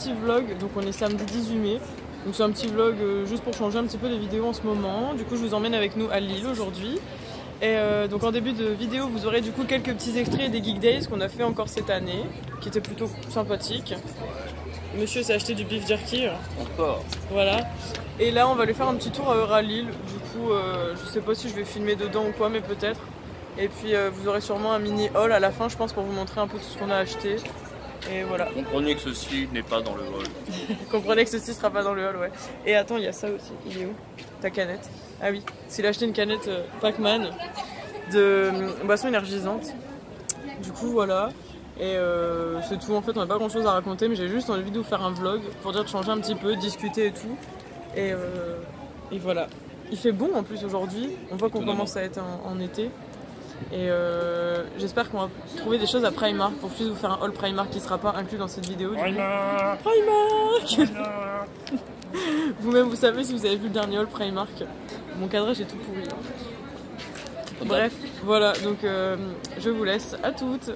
petit vlog, donc on est samedi 18 mai. Donc c'est un petit vlog juste pour changer un petit peu les vidéos en ce moment. Du coup je vous emmène avec nous à Lille aujourd'hui. Et donc en début de vidéo vous aurez du coup quelques petits extraits des Geek Days qu'on a fait encore cette année, qui étaient plutôt sympathiques. Monsieur s'est acheté du beef jerky. Encore. Voilà. Et là on va aller faire un petit tour à Euralille. Du coup je sais pas si je vais filmer dedans ou quoi, mais peut-être. Et puis vous aurez sûrement un mini haul à la fin, je pense, pour vous montrer un peu tout ce qu'on a acheté. Et voilà. Comprenez que ceci n'est pas dans le hall. Comprenez que ceci sera pas dans le hall, ouais. Et attends, il y a ça aussi. Il est où? Ta canette? Ah oui, s'il a acheté une canette Pac-Man de boisson énergisante. Du coup, voilà. Et c'est tout. En fait, on n'a pas grand chose à raconter, mais j'ai juste envie de vous faire un vlog pour dire de changer un petit peu, discuter et tout. Et voilà. Il fait bon en plus aujourd'hui. On voit qu'on commence à être en été. Et j'espère qu'on va trouver des choses à Primark pour plus vous faire un haul Primark qui sera pas inclus dans cette vidéo. Primark. Vous-même vous savez si vous avez vu le dernier haul Primark. Mon cadrage est tout pourri. Bref, voilà, donc je vous laisse. À toutes.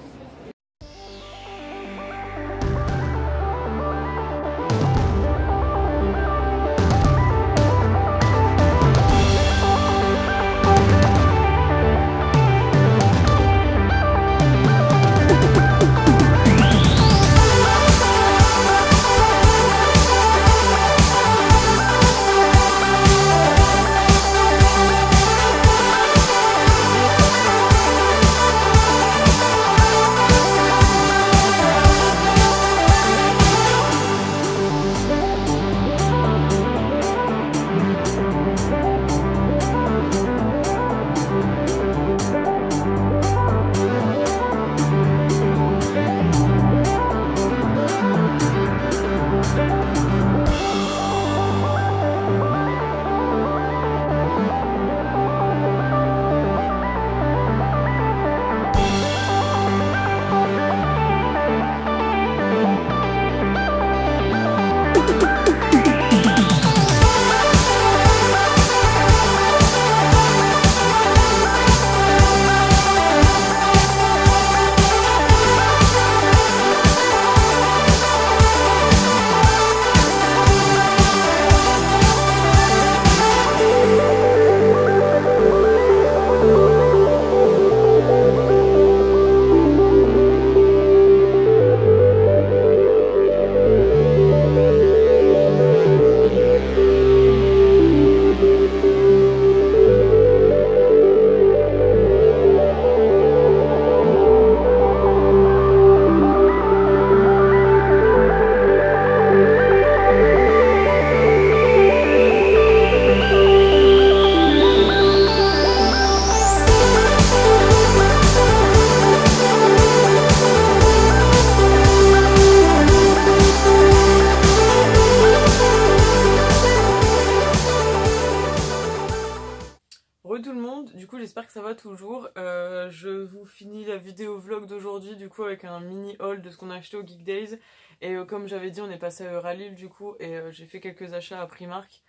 Tout le monde, du coup j'espère que ça va toujours. Je vous finis la vidéo vlog d'aujourd'hui du coup avec un mini haul de ce qu'on a acheté au Geek Days. Et comme j'avais dit, on est passé à Euralille du coup et j'ai fait quelques achats à Primark.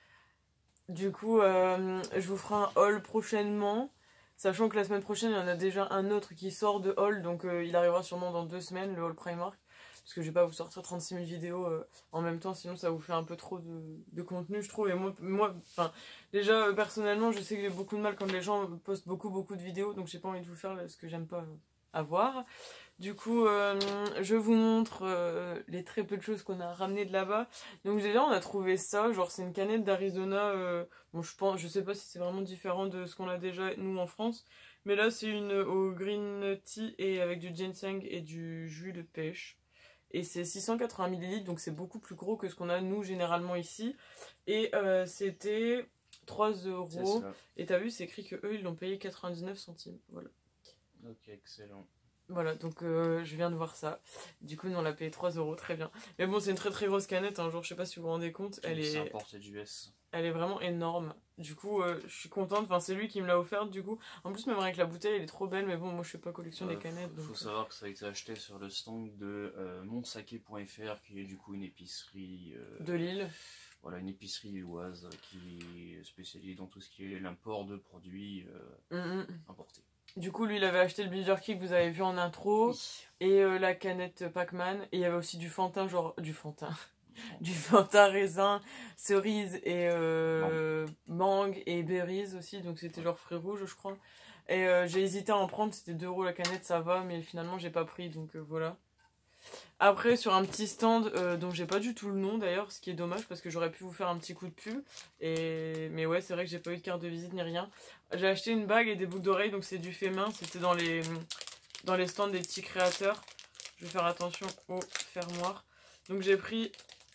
Du coup je vous ferai un haul prochainement, sachant que la semaine prochaine il y en a déjà un autre qui sort de haul, donc il arrivera sûrement dans 2 semaines, le haul Primark. Parce que je vais pas vous sortir 36 000 vidéos en même temps, sinon ça vous fait un peu trop de contenu, je trouve. Et moi déjà, personnellement, je sais que j'ai beaucoup de mal quand les gens postent beaucoup de vidéos, donc j'ai pas envie de vous faire ce que j'aime pas avoir. Du coup, je vous montre les très peu de choses qu'on a ramenées de là-bas. Donc déjà, on a trouvé ça, genre c'est une canette d'Arizona. Bon, je sais pas si c'est vraiment différent de ce qu'on a déjà, nous, en France. Mais là, c'est une au green tea et avec du ginseng et du jus de pêche. Et c'est 680 ml, donc c'est beaucoup plus gros que ce qu'on a nous généralement ici. Et c'était 3 €. Et t'as vu, c'est écrit que eux ils l'ont payé 99 centimes. Voilà. Ok, excellent. Voilà, donc je viens de voir ça. Du coup, nous on l'a payé 3 €, très bien. Mais bon, c'est une très grosse canette, hein, genre je sais pas si vous vous rendez compte. C'est importé d'US. Elle est vraiment énorme. Du coup, je suis contente. Enfin, c'est lui qui me l'a offerte, du coup. En plus, même avec la bouteille, elle est trop belle. Mais bon, moi, je fais pas collection des canettes. Il faut savoir que ça a été acheté sur le stand de monsake.fr, qui est du coup une épicerie... de Lille. Voilà, une épicerie lilloise qui est spécialisée dans tout ce qui est l'import de produits importés. Du coup, lui, il avait acheté le beef jerky que vous avez vu en intro. Oui. Et la canette Pac-Man. Et il y avait aussi du Fantin, genre... Du Fantin. du Fanta raisin, cerise et mangue et berries aussi, donc c'était genre fruits rouges je crois. Et j'ai hésité à en prendre, c'était 2 € la canette, ça va, mais finalement j'ai pas pris, donc voilà. Après sur un petit stand dont j'ai pas du tout le nom d'ailleurs, ce qui est dommage parce que j'aurais pu vous faire un petit coup de pub. Mais ouais, c'est vrai que j'ai pas eu de carte de visite ni rien. J'ai acheté une bague et des boucles d'oreilles, donc c'est du fait main, c'était dans les stands des petits créateurs. Je vais faire attention au fermoir. Donc j'ai pris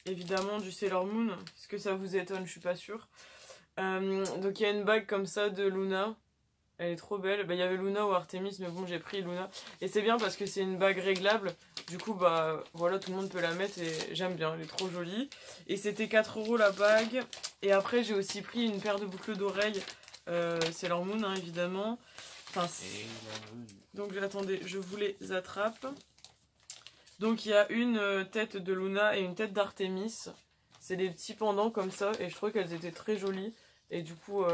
évidemment du Sailor Moon. Est-ce que ça vous étonne? Je suis pas sûre. Donc il y a une bague comme ça de Luna. Elle est trop belle. Bah, il y avait Luna ou Artemis, mais bon, j'ai pris Luna. Et c'est bien parce que c'est une bague réglable. Du coup, bah voilà, tout le monde peut la mettre et j'aime bien. Elle est trop jolie. Et c'était 4 € la bague. Et après, j'ai aussi pris une paire de boucles d'oreilles. Sailor Moon, hein, évidemment. Enfin, donc attendez, je vous les attrape. Donc il y a une tête de Luna et une tête d'Artemis. C'est des petits pendants comme ça. Et je trouve qu'elles étaient très jolies. Et du coup...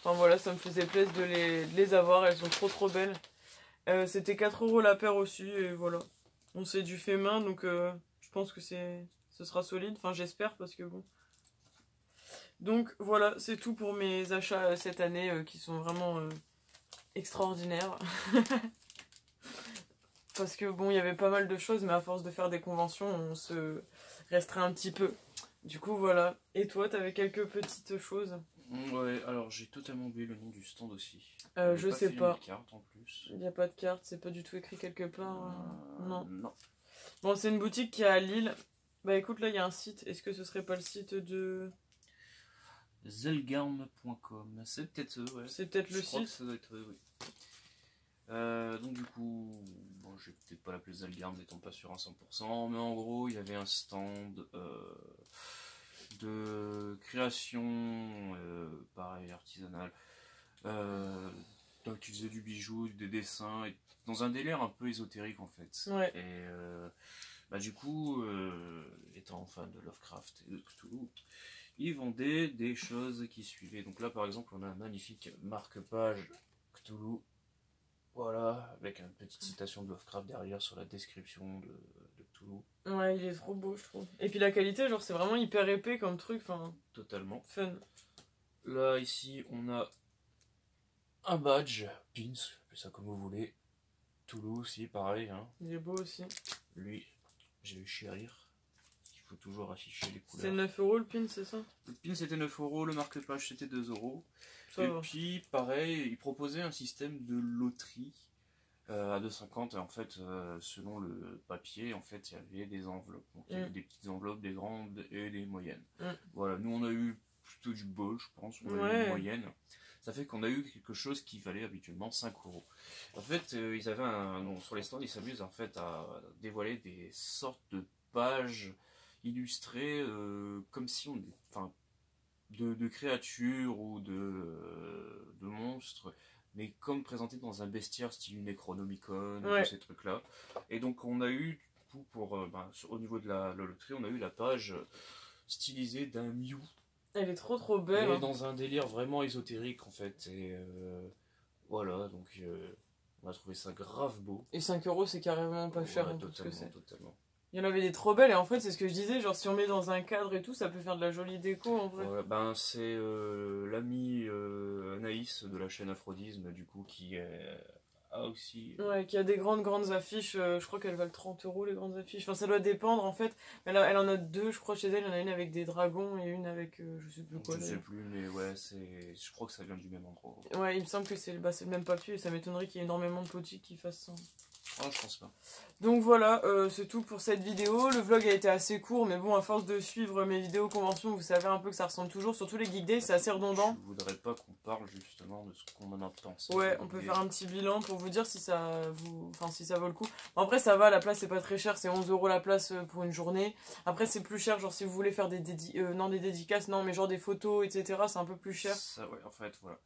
Enfin voilà, ça me faisait plaisir de les avoir, elles sont trop belles. C'était 4 € la paire aussi, et voilà. On s'est du fait main, donc je pense que ce sera solide, enfin j'espère, parce que bon. Donc voilà, c'est tout pour mes achats cette année, qui sont vraiment extraordinaires. Parce que bon, il y avait pas mal de choses, mais à force de faire des conventions, on se restreint un petit peu. Du coup voilà. Et toi, t'avais quelques petites choses? Ouais, alors j'ai totalement oublié le nom du stand aussi. Je sais pas. De carte en plus. Il n'y a pas de carte, c'est pas du tout écrit quelque part. Non. Non. Bon, c'est une boutique qui est à Lille. Bah écoute, là il y a un site. Est-ce que ce serait pas le site de... Zelgarm.com. C'est peut-être eux, ouais. C'est peut-être le site. Ça doit être eux, oui. Donc du coup, bon, je vais peut-être pas l'appeler Zelgarm n'étant pas sûr à 100%, mais en gros, il y avait un stand de création, pareil, artisanale, qui faisait du bijou, des dessins, et dans un délire un peu ésotérique en fait. Ouais. Et bah du coup, étant fan de Lovecraft et de Cthulhu, ils vendaient des choses qui suivaient. Donc là par exemple, on a un magnifique marque-page Cthulhu. Voilà, avec une petite citation de Lovecraft derrière sur la description de Cthulhu. Ouais, il est trop beau, je trouve. Et puis la qualité, genre, c'est vraiment hyper épais comme truc, enfin... Totalement. Fun. Là, ici, on a un badge, pins, appelez ça comme vous voulez. Cthulhu aussi, pareil. Hein. Il est beau aussi. Lui, j'ai eu chérir. Il faut toujours afficher les couleurs. C'est 9 € le pin, c'est ça? Le pin c'était 9 €, le marque-page c'était 2 €. Ça et va. puis, pareil, il proposait un système de loterie à 2,50. En fait, selon le papier, en fait, il y avait des enveloppes. Donc, il y avait des petites enveloppes, des grandes et des moyennes. Voilà, nous on a eu plutôt du bol, je pense. On a eu une moyenne. Ça fait qu'on a eu quelque chose qui valait habituellement 5 €. En fait, ils avaient sur les stands, ils s'amusent en fait à dévoiler des sortes de pages illustrées comme si on, enfin, de créatures ou de monstres, mais comme présenté dans un bestiaire style Necronomicon, tous ces trucs là. Et donc on a eu au niveau de la loterie, on a eu la page stylisée d'un Mew. Elle est trop belle. Et dans un délire vraiment ésotérique en fait. Et voilà, donc on a trouvé ça grave beau. Et 5 € c'est carrément pas cher, hein, totalement, ce que c'est. totalement. Il y en avait des trop belles, et en fait c'est ce que je disais, genre si on met dans un cadre et tout, ça peut faire de la jolie déco en vrai. Ouais, ben c'est l'ami Anaïs de la chaîne Aphrodisme du coup qui a aussi... Ouais, qui a des grandes affiches, je crois qu'elles valent 30 € les grandes affiches, enfin ça doit dépendre en fait, elle en a 2 je crois chez elle, il y en a une avec des dragons et une avec je sais plus quoi. Je sais plus, mais ouais, je crois que ça vient du même endroit. Ouais, il me semble que c'est le même papier, et ça m'étonnerait qu'il y ait énormément de boutiques qui fassent ça. Oh, je pense pas. Donc voilà, c'est tout pour cette vidéo. Le vlog a été assez court, mais bon, à force de suivre mes vidéos conventions, vous savez un peu que ça ressemble toujours. Surtout les Geek Days, c'est assez redondant. Je voudrais pas qu'on parle justement de ce qu'on en a pensé. Ouais, on peut faire un petit bilan pour vous dire si ça si ça vaut le coup. Bon, après, ça va, la place c'est pas très cher, c'est 11 € la place pour une journée. Après, c'est plus cher, genre si vous voulez faire des dédicaces, non, mais genre des photos, etc., c'est un peu plus cher. Ça, ouais, en fait, voilà.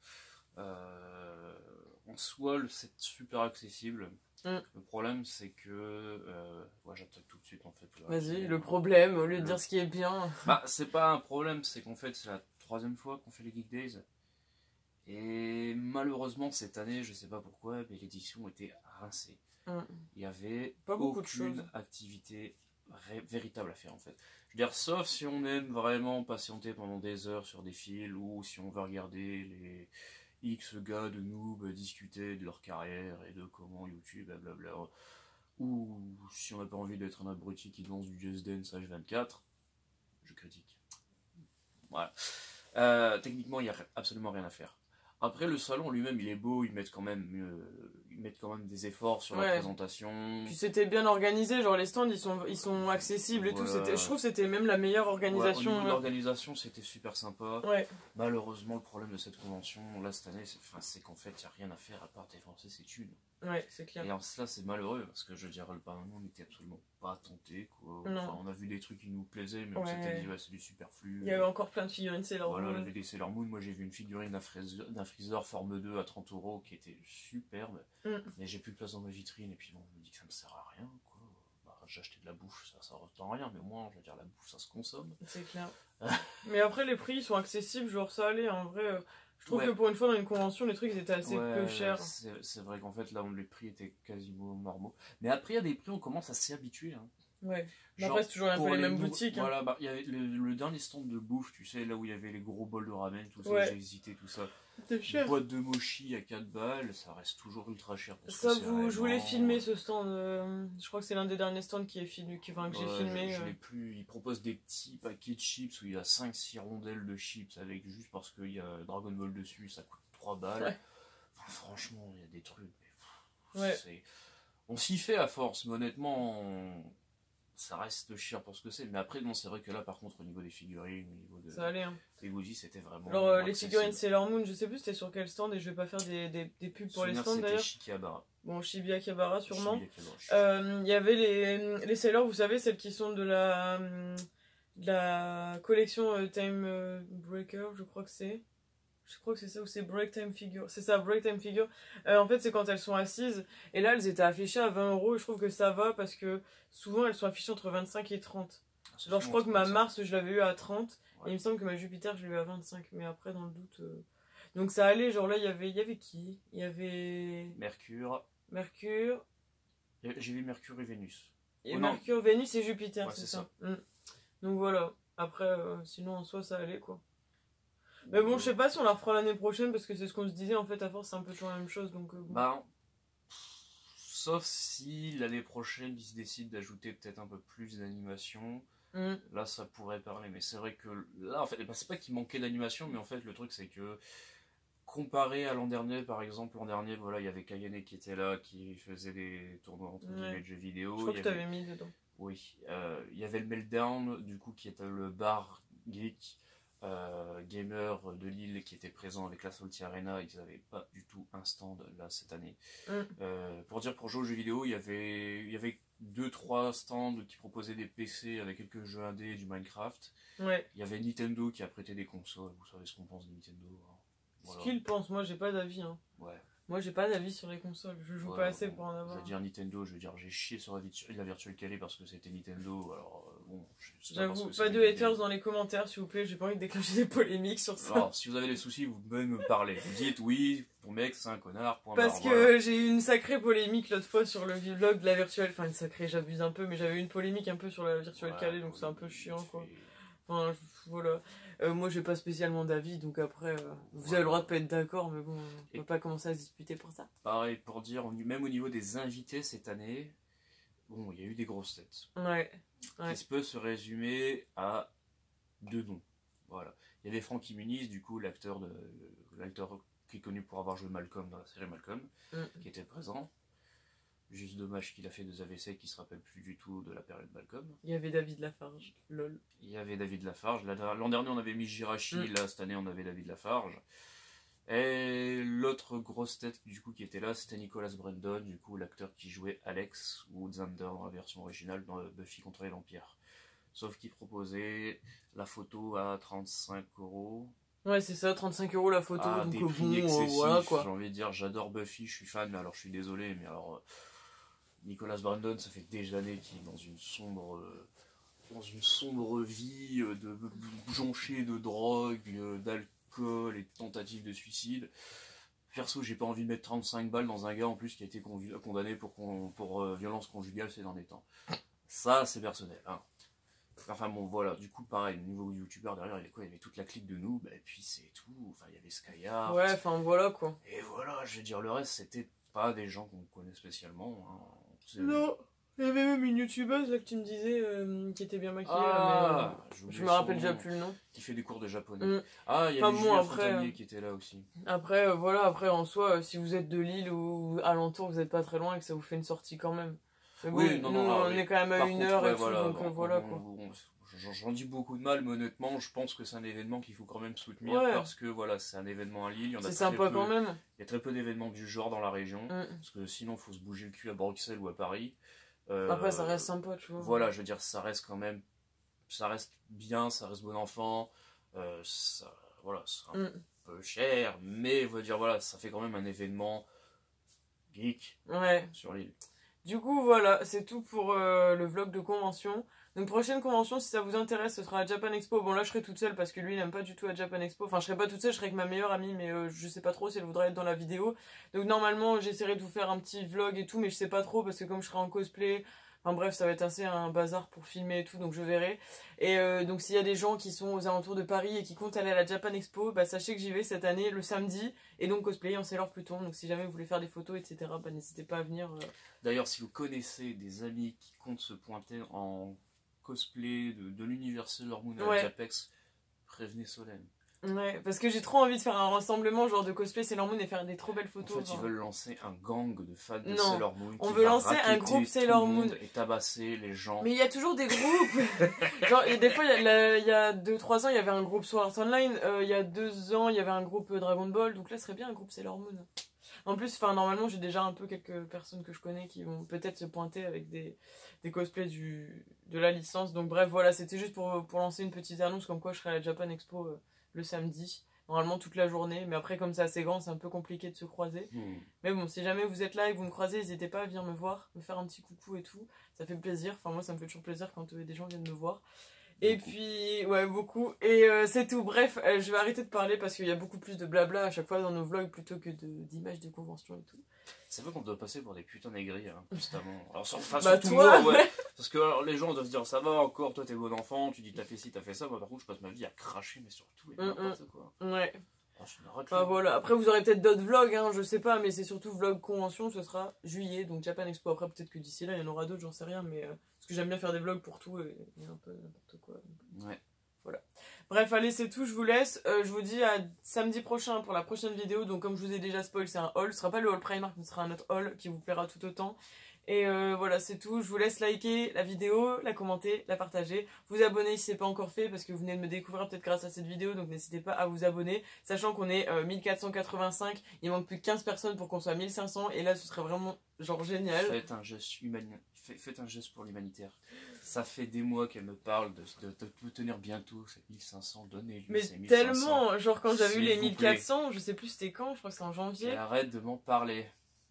En soi, c'est super accessible. Le problème, c'est que... ouais, j'attaque tout de suite, en fait. Vas-y, le problème, au lieu de dire ce qui est bien. Bah, c'est pas un problème, c'est qu'en fait, c'est la 3e fois qu'on fait les Geek Days. Et malheureusement, cette année, je sais pas pourquoi, mais l'édition était rincée. Il y avait pas beaucoup de aucune activité véritable à faire en fait. Je veux dire, sauf si on aime vraiment patienter pendant des heures sur des fils, ou si on veut regarder les X gars de noob discuter de leur carrière et de comment YouTube, blablabla, ou si on n'a pas envie d'être un abruti qui lance du Just Dance H24, je critique. Voilà. Techniquement, il n'y a absolument rien à faire. Après, le salon lui-même, il est beau, ils mettent quand même des efforts sur la présentation. Puis c'était bien organisé, genre les stands, ils sont accessibles et tout. Je trouve que c'était même la meilleure organisation. Au niveau de l'organisation, c'était super sympa. Ouais. Malheureusement, le problème de cette convention, là, cette année, c'est qu'en fait, il n'y a rien à faire à part dépenser ses thunes. Ouais, c'est clair. Et alors, ça, c'est malheureux, parce que je veux dire, le Parlement n'était absolument pas tenté, quoi. Enfin, on a vu des trucs qui nous plaisaient, mais on s'était dit, c'est du superflu. Il y avait encore plein de figurines Sailor Moon. Voilà, il y avait des Sailor Moon. Moi, j'ai vu une figurine d'un Freezer forme 2 à 30 € qui était superbe. Mais j'ai plus de place dans ma vitrine, et puis bon, on me dit que ça me sert à rien, quoi. Bah, j'ai acheté de la bouffe, ça retend rien, mais au moins, je veux dire, la bouffe, ça se consomme. C'est clair. Mais après, les prix, ils sont accessibles, genre ça allait, en vrai. Je trouve que pour une fois dans une convention, les trucs ils étaient assez peu chers. C'est vrai qu'en fait là les prix étaient quasiment normaux. Mais après il y a des prix, on commence à s'y habituer. Hein. Ouais. Mais après c'est toujours un peu les mêmes boutiques. Voilà, bah, il y avait le dernier stand de bouffe, tu sais, là où il y avait les gros bols de ramen, tout ça, j'ai hésité, tout ça. C'était cher. Une boîte de mochi à 4 balles, ça reste toujours ultra cher. Ça, je voulais filmer ce stand. Je crois que c'est l'un des derniers stands qui est filmé, que j'ai filmé. Je l'ai plus. Ils proposent des petits paquets de chips où il y a 5-6 rondelles de chips avec juste parce qu'il y a Dragon Ball dessus, ça coûte 3 balles. Ouais. Enfin, franchement, il y a des trucs. Ouais. On s'y fait à force, mais honnêtement, ça reste cher pour ce que c'est. Mais après, non, c'est vrai que là, par contre, au niveau des figurines, au niveau ça allait, hein. des goodies, c'était vraiment. Alors, les figurines Sailor Moon, je sais plus c'était sur quel stand, et je vais pas faire des pubs pour les stands d'ailleurs. Shikihabara. Bon, Shibuya-Kabara sûrement. Il y avait les Sailor, vous savez, celles qui sont de la collection Time Breaker, je crois que c'est. Je crois que c'est ça, ou c'est Break Time Figure. C'est ça, Break Time Figure. En fait, c'est quand elles sont assises. Et là, elles étaient affichées à 20 €. Et je trouve que ça va parce que souvent, elles sont affichées entre 25 et 30. Genre, je crois que ma Mars, je l'avais eu à 30. Ouais. Et il me semble que ma Jupiter, je l'ai eu à 25. Mais après, dans le doute. Donc, ça allait. Genre là, il y avait qui? Il y avait. Mercure. J'ai vu Mercure et Vénus. Et Mercure, Vénus et Jupiter, ouais, c'est ça. Donc voilà. Après, sinon, en soi, ça allait quoi. Mais bon, je sais pas si on la refera l'année prochaine parce que c'est ce qu'on se disait en fait, à force c'est un peu toujours la même chose donc bon. Bah, sauf si l'année prochaine ils se décident d'ajouter peut-être un peu plus d'animation, là ça pourrait parler. Mais c'est vrai que là en fait, c'est pas qu'il manquait d'animation, mais en fait le truc c'est que comparé à l'an dernier, par exemple, l'an dernier voilà il y avait Kayane qui était là, qui faisait des tournois entre guillemets de jeux vidéo. Je crois que tu t'avais mis dedans. Oui, il y avait le Meltdown du coup qui était le bar geek. Gamer de Lille qui était présent avec la Salty Arena, ils n'avaient pas du tout un stand là cette année. Pour jouer aux jeux vidéo, il y avait 2-3 stands qui proposaient des PC avec quelques jeux indés et du Minecraft. Ouais. Il y avait Nintendo qui a prêté des consoles, vous savez ce qu'on pense de Nintendo. Hein. Voilà. Ce qu'ils pensent, moi j'ai pas d'avis. Hein. Ouais. Moi j'ai pas d'avis sur les consoles, je joue pas assez pour en avoir. Je veux dire Nintendo, j'ai chié sur la Virtual Calais parce que c'était Nintendo, alors bon... J'avoue, pas de haters dans les commentaires s'il vous plaît, j'ai pas envie de déclencher des polémiques sur ça. Alors, si vous avez des soucis, vous pouvez me parler. Vous dites oui, ton mec c'est un connard, point parce barre, que voilà. J'ai eu une sacrée polémique l'autre fois sur le vlog de la Virtual, enfin une sacrée, j'abuse un peu, mais j'avais eu une polémique un peu sur la Virtual Calais, donc c'est un peu chiant quoi. Enfin, voilà. Moi, j'ai pas spécialement d'avis, donc après, vous avez le droit de pas être d'accord, mais bon, on va pas commencer à se disputer pour ça. Pareil, pour dire, même au niveau des invités cette année, bon, il y a eu des grosses têtes. Ouais. Qui peut se résumer à 2 noms. Voilà. Il y avait Frankie Muniz, du coup, l'acteur qui est connu pour avoir joué Malcolm dans la série Malcolm, qui était présent. Juste dommage qu'il a fait 2 AVC qui se rappelle plus du tout de la période Malcolm. Il y avait David Lafarge, lol. Il y avait David Lafarge. L'an dernier on avait mis Jirachi, là cette année on avait David Lafarge. Et l'autre grosse tête du coup qui était là, c'était Nicholas Brendon, du coup l'acteur qui jouait Alex ou Xander dans la version originale dans Buffy contre les vampires. Sauf qu'il proposait la photo à 35 €. Ouais, c'est ça, 35 € la photo. Ah, donc des prix excessifs, voilà quoi. J'ai envie de dire, j'adore Buffy, je suis fan, mais alors je suis désolé, mais alors Nicholas Brendon, ça fait des années qu'il est dans une sombre vie de jonchée de drogue, d'alcool et de tentatives de suicide. Perso, j'ai pas envie de mettre 35 balles dans un gars en plus qui a été condamné pour violence conjugale ces derniers temps. Ça, c'est personnel. Hein. Enfin bon, voilà, du coup, pareil, au niveau youtubeur, derrière, il y avait quoi? Il y avait toute la clique de nous, et puis c'est tout. Enfin, il y avait Skyart. Ouais, enfin voilà quoi. Et voilà, je veux dire, le reste, c'était pas des gens qu'on connaît spécialement. Hein. Non, il y avait même une youtubeuse là que tu me disais qui était bien maquillée. Ah, là, mais, je me rappelle déjà plus le nom. Qui fait des cours de japonais. Ah, il y enfin, avait Julien Fontanier qui était là aussi. Après, voilà, après en soi, si vous êtes de Lille ou alentour, vous n'êtes pas très loin et que ça vous fait une sortie quand même. Mais bon, oui, non, nous, non, on est quand même à 1 heure et tout, voilà, donc voilà quoi. J'en dis beaucoup de mal, mais honnêtement, je pense que c'est un événement qu'il faut quand même soutenir parce que voilà, c'est un événement à Lille. C'est sympa quand même. Il y a très peu d'événements du genre dans la région, parce que sinon, il faut se bouger le cul à Bruxelles ou à Paris. Après, ça reste sympa, tu vois. Voilà, je veux dire, ça reste quand même, ça reste bien, ça reste bon enfant. Voilà, c'est un peu cher, mais je veux dire, voilà, ça fait quand même un événement geek sur l'île. Du coup, voilà, c'est tout pour le vlog de convention. Donc, prochaine convention, si ça vous intéresse, ce sera à Japan Expo. Bon, là, je serai toute seule parce que lui, il n'aime pas du tout à Japan Expo. Enfin, je serai pas toute seule, je serai avec ma meilleure amie, mais je sais pas trop si elle voudrait être dans la vidéo. Donc, normalement, j'essaierai de vous faire un petit vlog et tout, mais je sais pas trop parce que comme je serai en cosplay... Enfin bref, ça va être assez un bazar pour filmer et tout, donc je verrai. Et donc s'il y a des gens qui sont aux alentours de Paris et qui comptent aller à la Japan Expo, bah sachez que j'y vais cette année le samedi, et donc cosplayer en Sailor Pluton. Donc si jamais vous voulez faire des photos, etc., bah n'hésitez pas à venir. D'ailleurs, si vous connaissez des amis qui comptent se pointer en cosplay de l'univers Sailor Moon à Japex, prévenez Solène. Ouais, parce que j'ai trop envie de faire un rassemblement genre de cosplay Sailor Moon et faire des trop belles photos. En fait, ils veulent lancer un gang de fans de Sailor Moon. On veut lancer un groupe Sailor Moon et tabasser les gens. Mais il y a toujours des groupes. Genre, des fois, il y a 2-3 ans, il y avait un groupe Sword Art Online. Il y a 2 ans, il y avait un groupe Dragon Ball. Donc là, ce serait bien un groupe Sailor Moon. En plus, normalement, j'ai déjà un peu quelques personnes que je connais qui vont peut-être se pointer avec des cosplays de la licence. Donc bref, voilà, c'était juste pour lancer une petite annonce comme quoi je serai à la Japan Expo le samedi. Normalement toute la journée, mais après comme c'est assez grand, c'est un peu compliqué de se croiser. Mais bon, si jamais vous êtes là et que vous me croisez, n'hésitez pas à venir me voir, me faire un petit coucou et tout. Ça fait plaisir, enfin moi ça me fait toujours plaisir quand des gens viennent me voir. Et puis, ouais, beaucoup. Et c'est tout. Bref, je vais arrêter de parler parce qu'il y a beaucoup plus de blabla à chaque fois dans nos vlogs plutôt que d'images de convention et tout. C'est vrai qu'on doit passer pour des putains d'aigris, hein, constamment. Alors, enfin, bah, surtout toi, moi, ouais. Parce que alors, les gens doivent se dire, ça va encore, toi t'es bon enfant, tu dis t'as fait ci, t'as fait ça. Moi par contre, je passe ma vie à cracher, mais surtout, et n'importe quoi. Ouais. Enfin, voilà. Après vous aurez peut-être d'autres vlogs, hein, je sais pas, mais c'est surtout vlog convention, ce sera juillet, donc Japan Expo. Après peut-être que d'ici là il y en aura d'autres, j'en sais rien, mais parce que j'aime bien faire des vlogs pour tout et un peu n'importe quoi. Donc, ouais. Voilà. Bref, allez, c'est tout, je vous laisse. Je vous dis à samedi prochain pour la prochaine vidéo. Donc comme je vous ai déjà spoil, c'est un haul. Ce sera pas le haul Primark, mais ce sera un autre haul qui vous plaira tout autant. Et voilà, c'est tout. Je vous laisse liker la vidéo, la commenter, la partager. Vous abonner si ce n'est pas encore fait parce que vous venez de me découvrir peut-être grâce à cette vidéo. Donc n'hésitez pas à vous abonner. Sachant qu'on est 1485. Il manque plus que 15 personnes pour qu'on soit 1500. Et là, ce serait vraiment genre génial. Faites un geste pour l'humanitaire. Ça fait des mois qu'elle me parle de tenir bientôt. C'est 1500, donnez-lui. Mais c'est 1500. Tellement, genre quand j'avais eu les 1400, je sais plus c'était quand, je crois que c'est en janvier. Et arrête de m'en parler.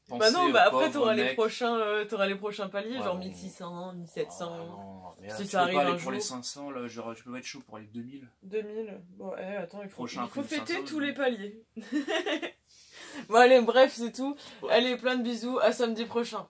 Bah non, bah après t'auras les prochains paliers, ouais, genre 1600, 1700. Non, mais si tu ça peux arrive pas aller un pour jour. les 500, là, genre, je peux être chaud pour les 2000. 2000 bon, attends, il faut fêter 500, tous les paliers. Bon allez, bref, c'est tout. Ouais. Allez, plein de bisous, à samedi prochain.